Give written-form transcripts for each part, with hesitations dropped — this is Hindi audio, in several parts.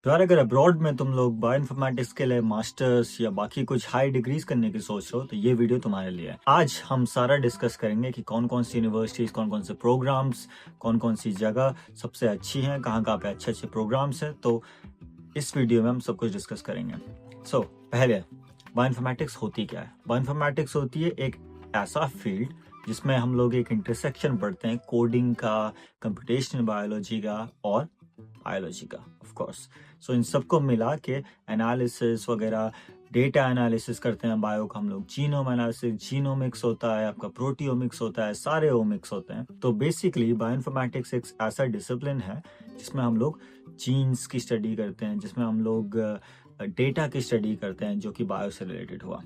तो यार अगर अब्रॉड में तुम लोग बायोइन्फॉर्मेटिक्स के लिए मास्टर्स या बाकी कुछ हाई डिग्रीज करने की सोच रहे हो तो ये वीडियो तुम्हारे लिए है। आज हम सारा डिस्कस करेंगे कि कौन कौन सी यूनिवर्सिटीज, कौन कौन से प्रोग्राम्स, कौन कौन सी जगह सबसे अच्छी हैं, कहाँ कहाँ पे अच्छे अच्छे प्रोग्राम्स हैं। तो इस वीडियो में हम सब कुछ डिस्कस करेंगे। पहले बायोइन्फॉर्मेटिक्स होती क्या है? बायोइन्फॉर्मेटिक्स होती है एक ऐसा फील्ड जिसमें हम लोग एक इंटरसेक्शन पढ़ते हैं कोडिंग का, कंप्यूटेशनल बायोलॉजी का और बायोलॉजी का ऑफ कोर्स। सो इन सबको मिला के एनालिसिस वगैरह, डेटा एनालिसिस करते हैं बायो का हम लोग। जीनोम एनालिसिस, जीनोमिक्स होता है, आपका प्रोटियोमिक्स होता है, सारे ओमिक्स होते हैं। तो बेसिकली बायोइन्फॉर्मेटिक्स एक ऐसा डिसिप्लिन है जिसमें हम लोग जीन्स की स्टडी करते हैं, जिसमें हम लोग डेटा की स्टडी करते हैं जो कि बायो से रिलेटेड हुआ।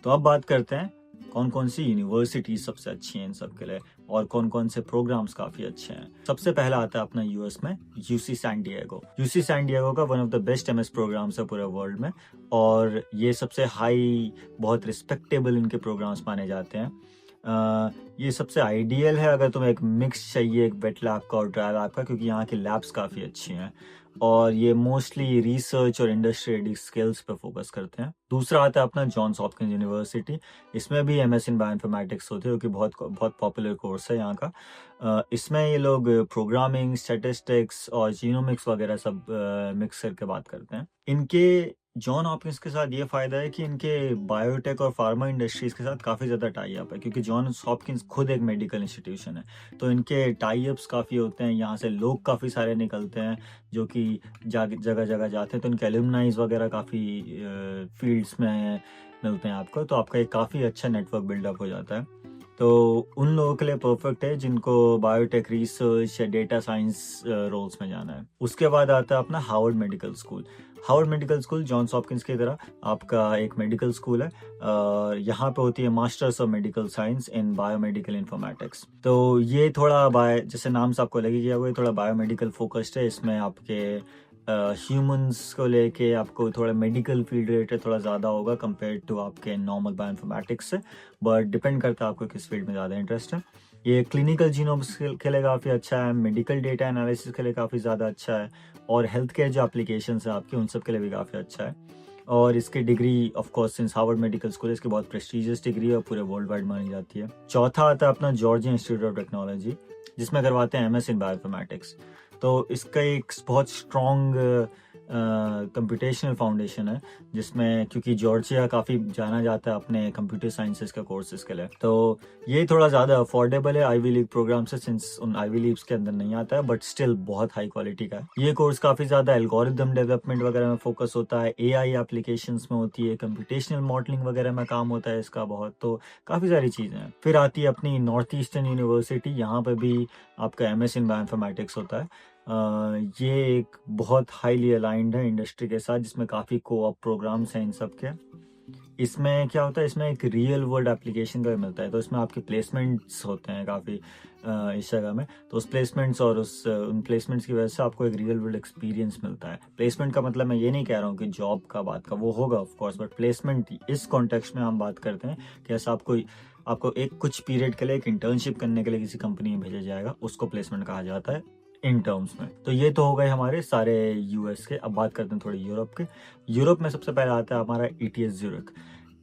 तो अब बात करते हैं कौन कौन सी यूनिवर्सिटी सबसे अच्छी हैं इन सब के लिए और कौन कौन से प्रोग्राम्स काफी अच्छे हैं। सबसे पहला आता है अपना यूएस में UC San Diego. UC San Diego का one of the best MS programs है पूरे वर्ल्ड में, और ये सबसे हाई, बहुत रिस्पेक्टेबल इनके प्रोग्राम्स माने जाते हैं। ये सबसे आइडियल है अगर तुम्हें एक मिक्स चाहिए, एक वेट लैब का और ड्राई लैब का, क्योंकि यहाँ की लैब्स काफ़ी अच्छी हैं और ये मोस्टली रिसर्च और इंडस्ट्री स्किल्स पे फोकस करते हैं। दूसरा आता है अपना जॉन्स हॉपकिंस यूनिवर्सिटी। इसमें भी एमएस इन बायोइन्फॉर्मेटिक्स होती है, जो कि बहुत बहुत पॉपुलर कोर्स है यहाँ का। इसमें ये लोग प्रोग्रामिंग, स्टैटिस्टिक्स और जीनोमिक्स वगैरह सब मिक्स करके बात करते हैं। इनके जॉन हॉपकिंस के साथ ये फायदा है कि इनके बायोटेक और फार्मा इंडस्ट्रीज के साथ काफ़ी ज़्यादा टाई अप है, क्योंकि जॉन हॉपकिंस खुद एक मेडिकल इंस्टीट्यूशन है। तो इनके टाई अप्स काफ़ी होते हैं, यहाँ से लोग काफ़ी सारे निकलते हैं जो कि जगह जगह जाते हैं। तो इनके एलुमनाइज वगैरह काफ़ी फील्ड्स में मिलते हैं आपको, तो आपका एक काफ़ी अच्छा नेटवर्क बिल्डअप हो जाता है। तो उन लोगों के लिए परफेक्ट है जिनको बायोटेक रिसर्च या डेटा साइंस रोल्स में जाना है। उसके बाद आता है अपना Harvard Medical School. Harvard Medical School Johns Hopkins की तरह आपका एक मेडिकल स्कूल है। यहाँ पे होती है masters of medical science in biomedical informatics. तो ये थोड़ा जैसे नाम से आपको लगेगा वो थोड़ा बायोमेडिकल फोकस्ड है। इसमें आपके ह्यूमंस को लेके आपको थोड़ा मेडिकल फील्ड रिलेटेड थोड़ा ज़्यादा होगा कंपेयर टू आपके नॉर्मल बायोइन्फॉर्मेटिक्स से, बट डिपेंड करता है आपको किस फील्ड में ज़्यादा इंटरेस्ट है। ये क्लिनिकल जीनोम्स के लिए काफ़ी अच्छा है, मेडिकल डेटा एनालिसिस के लिए काफ़ी ज़्यादा अच्छा है, और हेल्थ केयर जो एप्लीकेशंस है आपकी उन सब के लिए भी काफ़ी अच्छा है। और इसकी degree of course since Harvard Medical school इसकी बहुत प्रेस्टिजियस डिग्री है और पूरे वर्ल्ड वाइड मानी जाती है। चौथा आता है अपना जॉर्जिया इंस्टीट्यूट ऑफ टेक्नोलॉजी, जिसमें करवाते हैं एमएस इन बायोइन्फॉर्मेटिक्स। तो इसका एक बहुत स्ट्रॉन्ग कंप्यूटेशनल फाउंडेशन है, जिसमें क्योंकि जॉर्जिया काफ़ी जाना जाता है अपने कंप्यूटर साइंसेस के कोर्सेज के लिए, तो ये थोड़ा ज़्यादा अफोर्डेबल है आईवी लीग प्रोग्राम से, सिंस उन आईवी लीग्स के अंदर नहीं आता है, बट स्टिल बहुत हाई क्वालिटी का है। ये कोर्स काफ़ी ज़्यादा एल्गोरिदम डेवलपमेंट वगैरह में फोकस होता है, एआई एप्लीकेशंस में होती है, कंप्यूटेशनल मॉडलिंग वगैरह में काम होता है इसका बहुत। तो काफ़ी सारी चीज़ें हैं। फिर आती है अपनी नॉर्थ ईस्टर्न यूनिवर्सिटी, यहाँ पर भी आपका एमएस इन बायोइन्फॉर्मेटिक्स होता है। ये एक बहुत हाईली अलाइंड है इंडस्ट्री के साथ, जिसमें काफ़ी कोऑप प्रोग्राम्स हैं इन सब के। इसमें क्या होता है, इसमें एक रियल वर्ल्ड एप्लीकेशन का भी मिलता है, तो इसमें आपके प्लेसमेंट्स होते हैं काफ़ी इस जगह में। तो उस प्लेसमेंट्स और उन प्लेसमेंट्स की वजह से आपको एक रियल वर्ल्ड एक्सपीरियंस मिलता है। प्लेसमेंट का मतलब मैं ये नहीं कह रहा हूँ कि जॉब का बात का, वो होगा ऑफ कोर्स, बट प्लेसमेंट इस कॉन्टेक्स्ट में हम बात करते हैं कि ऐसा आपको एक कुछ पीरियड के लिए एक इंटर्नशिप करने के लिए किसी कंपनी में भेजा जाएगा, उसको प्लेसमेंट कहा जाता है इन टर्म्स में। तो ये तो हो गए हमारे सारे यूएस के। अब बात करते हैं थोड़ी यूरोप के। यूरोप में सबसे पहले आता है हमारा ईटीएस ज्यूरिख।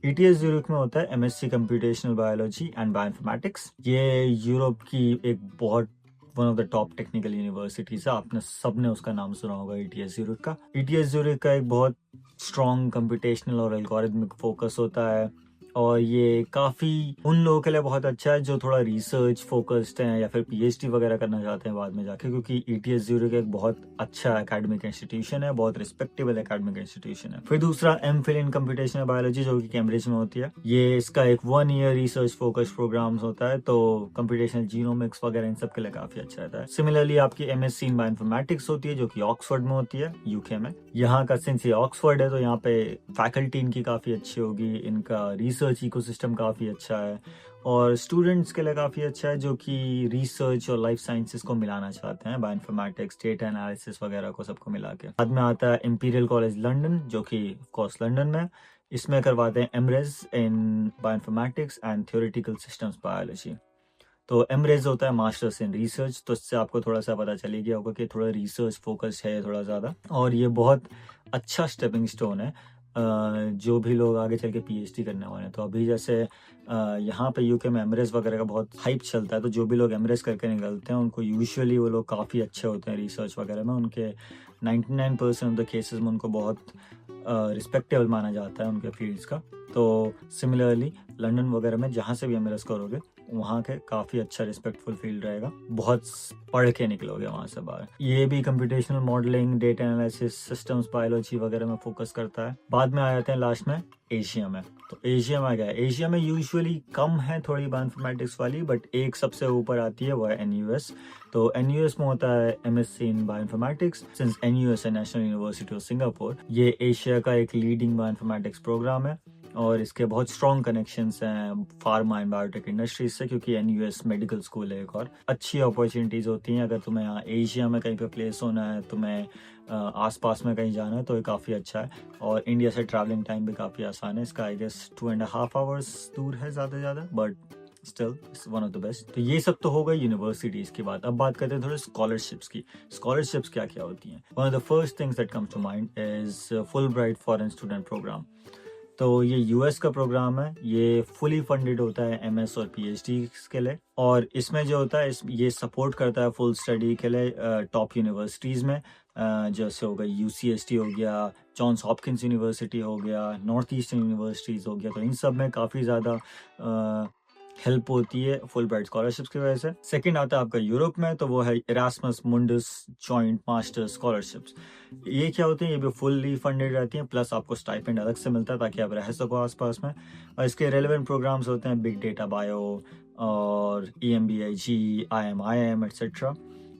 ईटीएस ज्यूरिख में होता है MSc computational biology and bioinformatics. ये यूरोप की एक बहुत one of the top technical universities है, आपने सबने उसका नाम सुना होगा ईटीएस ज्यूरिख का। ईटीएस ज्यूरिख का एक बहुत स्ट्रॉन्ग कंप्यूटेशनल और एल्गोरिथमिक फोकस होता है, और ये काफ़ी उन लोगों के लिए बहुत अच्छा है जो थोड़ा रिसर्च फोकस्ड हैं या फिर पीएचडी वगैरह करना चाहते हैं बाद में जाके, क्योंकि ईटीएस ज्यूरिख एक बहुत अच्छा एकेडमिक इंस्टीट्यूशन है, बहुत रिस्पेक्टेबल एकेडमिक इंस्टीट्यूशन है। फिर दूसरा एमफिल इन कंप्यूटेशनल बायोलॉजी, जो कि कैम्ब्रिज में होती है। ये इसका एक 1 ईयर रिसर्च फोकस्ड प्रोग्राम होता है, तो कंप्यूटेशनल जीनोमिक्स वगैरह इन सब के लिए काफ़ी अच्छा रहता है। सिमिलरली आपकी एमएससी इन बायोइन्फॉर्मेटिक्स होती है, जो कि ऑक्सफोर्ड में होती है, यूके में। यहाँ का सिंस ये ऑक्सफोर्ड है तो यहाँ पे फैकल्टी इनकी काफ़ी अच्छी होगी, इनका रिसर्च इकोसिस्टम काफ़ी अच्छा है, और स्टूडेंट्स के लिए काफ़ी अच्छा है जो कि रिसर्च और लाइफ साइंसेस को मिलाना चाहते हैं, बायोइन्फॉर्मेटिक्स, डेटा एनालिसिस वगैरह को सबको मिला के। बाद में आता है इंपीरियल कॉलेज लंदन, जो कि ऑफ कोर्स लंदन में। इसमें करवाते हैं MRes in bioinformatics and theoretical systems biology. तो एमरेज होता है मास्टर्स इन रिसर्च, तो इससे आपको थोड़ा सा पता चल गया होगा कि थोड़ा रिसर्च फोकस है थोड़ा ज़्यादा, और ये बहुत अच्छा स्टेपिंग स्टोन है जो भी लोग आगे चल के पीएचडी करने वाले हैं। तो अभी जैसे यहाँ पे यूके में एमरेज वगैरह का बहुत हाइप चलता है, तो जो भी लोग एमरेज करके निकलते हैं उनको यूजुअली वो लोग काफ़ी अच्छे होते हैं रिसर्च वगैरह में। उनके 99% ऑफ द केसेस में उनको बहुत रिस्पेक्टेबल माना जाता है उनके फील्ड्स का। तो सिमिलरली लंदन वगैरह में जहाँ से भी एमएलएस करोगे वहाँ के काफ़ी अच्छा रिस्पेक्टफुल फील्ड रहेगा, बहुत पढ़ के निकलोगे वहाँ से बाहर। ये भी computational modelling, data analysis, systems biology वगैरह में फोकस करता है। बाद में आ जाते हैं लास्ट में एशिया में। तो एशिया में क्या है, एशिया में यूजुअली कम है थोड़ी बायोइन्फॉर्मेटिक्स वाली, बट एक सबसे ऊपर आती है वो है एनयूएस। तो एनयूएस में होता है MSc in bioinformatics. Since NUS है नेशनल यूनिवर्सिटी ऑफ सिंगापुर, ये एशिया का एक लीडिंग बायोइन्फॉर्मेटिक्स प्रोग्राम है और इसके बहुत स्ट्रॉन्ग कनेक्शंस हैं फार्मा एंड बायोटेक इंडस्ट्रीज से, क्योंकि एनयूएस मेडिकल स्कूल है एक। और अच्छी अपॉर्चुनिटीज होती हैं अगर तुम्हें यहाँ एशिया में कहीं पे प्लेस होना है, तुम्हें आसपास में कहीं जाना है, तो ये काफ़ी अच्छा है। और इंडिया से ट्रैवलिंग टाइम भी काफ़ी आसान है इसका, आई गेस 2.5 आवर्स दूर है ज़्यादा से ज़्यादा, but still it's one of the best. तो ये सब तो हो गई यूनिवर्सिटीज़ की बात। अब बात करते हैं थोड़े स्कॉलरशिप्स की। स्कॉलरशिप्स क्या क्या होती हैं? One of the first things that comes to mind is Fulbright Foreign Student Program. तो ये यूएस का प्रोग्राम है, ये फुली फंडेड होता है एमएस और पीएचडी के लिए, और इसमें जो होता है ये सपोर्ट करता है फुल स्टडी के लिए टॉप यूनिवर्सिटीज़ में, जैसे हो गई यूसीएसटी हो गया, जॉन्स हॉपकिंस यूनिवर्सिटी हो गया, नॉर्थ ईस्टर्न यूनिवर्सिटीज़ हो गया। तो इन सब में काफ़ी ज़्यादा हेल्प होती है फुल ब्राइट स्कॉलरशिप्स की वजह से। सेकंड आता है आपका यूरोप में, तो वो है इरास्मस मुंडस जॉइंट मास्टर स्कॉलरशिप्स। ये क्या होते हैं, ये भी फुल्ली फंडेड रहती हैं, प्लस आपको स्टाइपेंड अलग से मिलता है ताकि आप रह सको आसपास में। और इसके रेलेवेंट प्रोग्राम्स होते हैं बिग डेटा बायो और EMBIG, IMIM एट्सेट्रा।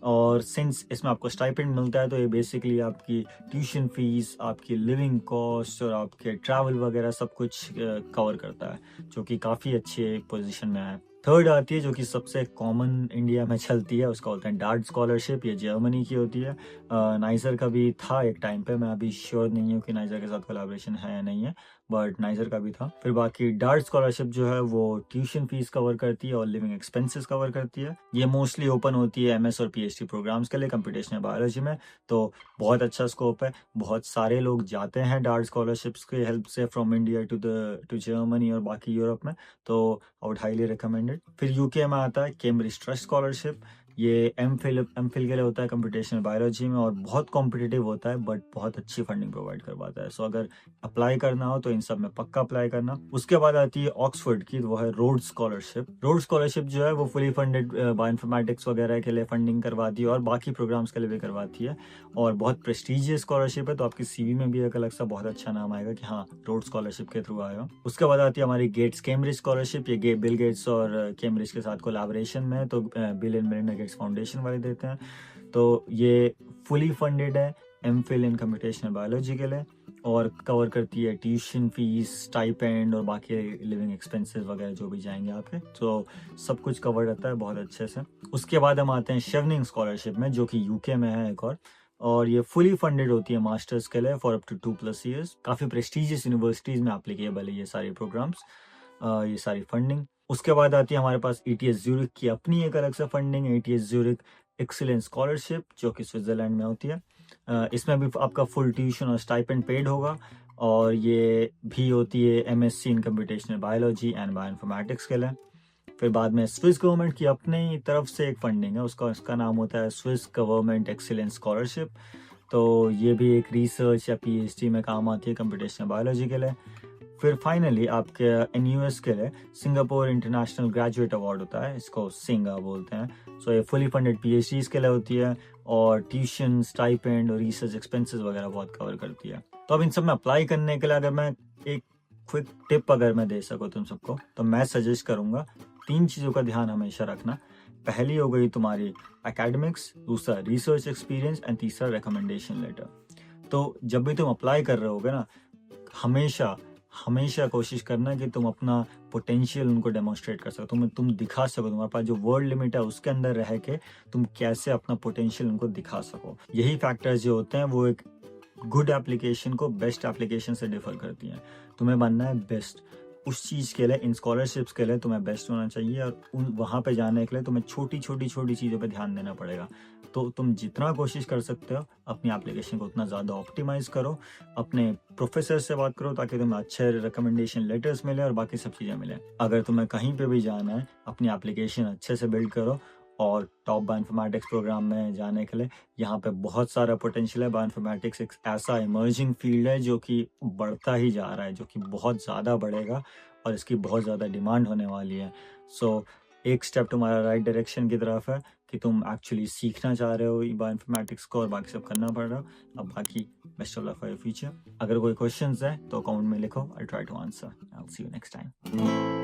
और सिंस इसमें आपको स्टाइपेंड मिलता है, तो ये बेसिकली आपकी ट्यूशन फीस, आपकी लिविंग कॉस्ट और आपके ट्रैवल वगैरह सब कुछ कवर करता है, जो कि काफ़ी अच्छे पोजीशन में है। थर्ड आती है जो कि सबसे कॉमन इंडिया में चलती है, उसका होता है डार्ट स्कॉलरशिप। ये जर्मनी की होती है। नाइजर का भी था एक टाइम पे, मैं अभी श्योर नहीं हूँ कि नाइजर के साथ कोलैबोरेशन है या नहीं है, बट नाइजर का भी था। फिर बाकी डार्ट स्कॉलरशिप जो है वो ट्यूशन फीस कवर करती है और लिविंग एक्सपेंसेस कवर करती है। ये मोस्टली ओपन होती है एमएस और पीएचडी प्रोग्राम्स के लिए कंप्यूटेशनल बायोलॉजी में। तो बहुत अच्छा स्कोप है, बहुत सारे लोग जाते हैं डार्ट स्कॉलरशिप्स की हेल्प से फ्रॉम इंडिया टू जर्मनी और बाकी यूरोप में। तो आई वुड हाईली रिकमेंडेड। फिर यूके में आता है कैम्ब्रिज ट्रस्ट स्कॉलरशिप। ये एमफिल के लिए होता है कंप्यूटेशनल बायोलॉजी में, और बहुत कॉम्पिटिटिव होता है, बट बहुत अच्छी फंडिंग प्रोवाइड करवाता है। सो अगर अप्लाई करना हो तो इन सब में पक्का अप्लाई करना। उसके बाद आती है ऑक्सफोर्ड की, वो है रोड स्कॉलरशिप। रोड स्कॉलरशिप जो है वो फुली फंडेड बायोइन्फॉर्मेटिक्स वगैरह के लिए फंडिंग करवाती है और बाकी प्रोग्राम्स के लिए भी करवाती है, और बहुत प्रेस्टिजियस स्कॉलरशिप है। तो आपकी सीवी में भी एक अलग सा बहुत अच्छा नाम आएगा कि हाँ रोड स्कॉलरशिप के थ्रू आए हो। उसके बाद आती है हमारी गेट्स कैम्ब्रिज स्कॉलरशिप। ये बिल गेट्स और कैम्ब्रिज के साथ कोलैबोरेशन में, तो bill and Melinda Gates foundation वाले देते हैं। तो ये फुली फंडेड है एमफिल इन कंप्यूटेशनल बायोलॉजी के लिए, और कवर करती है ट्यूशन फीस, स्टाइपेंड और बाकी लिविंग एक्सपेंसेस वगैरह जो भी जाएंगे आपके। तो सब कुछ कवर रहता है बहुत अच्छे से। उसके बाद हम आते हैं शेवनिंग स्कॉलरशिप में, जो कि यूके में है एक और ये फुली फंडेड होती है मास्टर्स के लिए फॉर अप टू 2+ ईयर्स। काफ़ी प्रेस्टिजियस यूनिवर्सिटीज़ में एप्लीकेबल है ये सारे प्रोग्राम्स, ये सारी फंडिंग। उसके बाद आती है हमारे पास ETS ज्यूरिक की अपनी एक अलग से funding, ETS Zurich excellence scholarship, जो कि स्विट्जरलैंड में होती है। इसमें भी आपका फुल ट्यूशन और स्टाइपेंड पेड होगा, और ये भी होती है MSc in computational biology and bioinformatics के लिए। फिर बाद में स्विस गवर्नमेंट की अपनी तरफ से एक फंडिंग है, उसका नाम होता है स्विस गवर्नमेंट एक्सीलेंस स्कॉलरशिप। तो ये भी एक रिसर्च या PhD में काम आती है कंप्यूटेशनल बायोलॉजी के लिए। फिर फाइनली आपके NUS के लिए सिंगापुर इंटरनेशनल ग्रेजुएट अवार्ड होता है, इसको सिंगा बोलते हैं। सो ये फुली फंडेड PhDs के लिए होती है, और ट्यूशन, स्टाइपेंड और रिसर्च एक्सपेंसेस वगैरह बहुत कवर करती है। तो अब इन सब में अप्लाई करने के लिए अगर मैं एक क्विक टिप अगर मैं दे सकूँ तुम सबको, तो मैं सजेस्ट करूँगा 3 चीज़ों का ध्यान हमेशा रखना। पहली हो गई तुम्हारी एकेडमिक्स, दूसरा रिसर्च एक्सपीरियंस एंड तीसरा रिकमेंडेशन लेटर। तो जब भी तुम अप्लाई कर रहे होगे ना, हमेशा कोशिश करना कि तुम अपना पोटेंशियल उनको डेमोन्स्ट्रेट कर सको, तुम दिखा सको, तुम्हारे पास जो वर्ड लिमिट है उसके अंदर रह के तुम कैसे अपना पोटेंशियल उनको दिखा सको। यही फैक्टर्स जो होते हैं वो एक गुड एप्लीकेशन को बेस्ट एप्लीकेशन से डिफर करती हैं। तुम्हें बनना है बेस्ट, उस चीज़ के लिए, इन स्कॉलरशिप्स के लिए तुम्हें बेस्ट होना चाहिए, और उन वहाँ पे जाने के लिए तुम्हें छोटी छोटी छोटी चीज़ों पे ध्यान देना पड़ेगा। तो तुम जितना कोशिश कर सकते हो अपनी एप्लीकेशन को उतना ज़्यादा ऑप्टिमाइज़ करो, अपने प्रोफेसर से बात करो ताकि तुम्हें अच्छे रिकमेंडेशन लेटर्स मिले और बाकी सब चीज़ें मिले। अगर तुम्हें कहीं पे भी जाना है अपनी एप्लीकेशन अच्छे से बिल्ड करो, और टॉप बायोइन्फॉर्मेटिक्स प्रोग्राम में जाने के लिए यहाँ पे बहुत सारा पोटेंशियल है। बायोइन्फॉर्मेटिक्स एक ऐसा इमर्जिंग फील्ड है जो कि बढ़ता ही जा रहा है, जो कि बहुत ज़्यादा बढ़ेगा और इसकी बहुत ज़्यादा डिमांड होने वाली है। सो एक स्टेप तुम्हारा राइट डायरेक्शन की तरफ है कि तुम एक्चुअली सीखना चाह रहे हो बायोइन्फॉर्मेटिक्स को, और बाकी सब करना पड़ रहा है। अब बाकी best of luck for your future. अगर कोई क्वेश्चंस है तो कमेंट में लिखो, I try to answer. I will see you next time.